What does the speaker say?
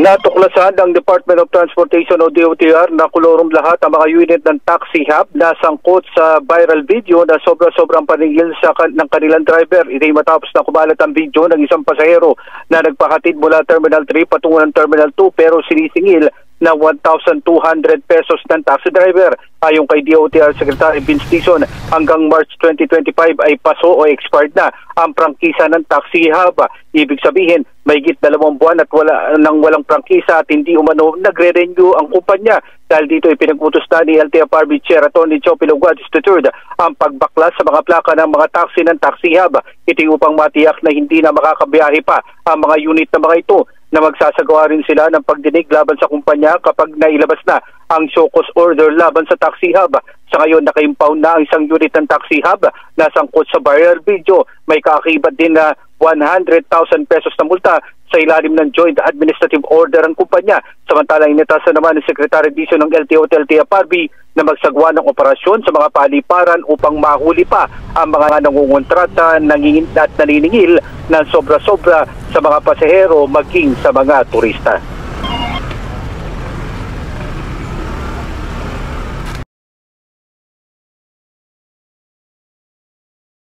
Natuklasan ng Department of Transportation o DOTR na kolorum lahat ang mga unit ng taxi hub na sangkot sa viral video na sobrang paningil ng kanilang driver. Ito'y matapos na kumalat ang video ng isang pasahero na nagpahatid mula Terminal 3 patungo ng Terminal 2 pero sinisingil na 1,200 pesos ng taxi driver. Ayon kay DOTR Secretary Vince Dizon, hanggang March 2025 ay paso o expired na ang prangkisa ng taxi hub. Ibig sabihin, mahigit 2 buwan at walang prangkisa at hindi umano nagre-renew ang kumpanya. Dahil dito ay pinag-utos na ni LTFRB Chair Atty. Chopi Luguadis III ang pagbaklas sa mga plaka ng mga taxi ng taxi hub. Ito upang matiyak na hindi na makakabiyahe pa ang mga unit na mga ito, na magsasagawa rin sila ng pagdinig laban sa kumpanya kapag nailabas na ang show cause order laban sa taxi hub. Sa ngayon, naka-impound na ang isang unit ng taxi hub na sangkot sa viral video. May kaakibat din na 100,000 pesos na multa sa ilalim ng Joint Administrative Order ang kumpanya. Samantalang inatasan naman ni Secretary Dizon ng LTO at LTFRB na magsagawa ng operasyon sa mga paliparan upang mahuli pa ang mga nangungontrata at naniningil ng sobra-sobra sa mga pasahero maging sa mga turista.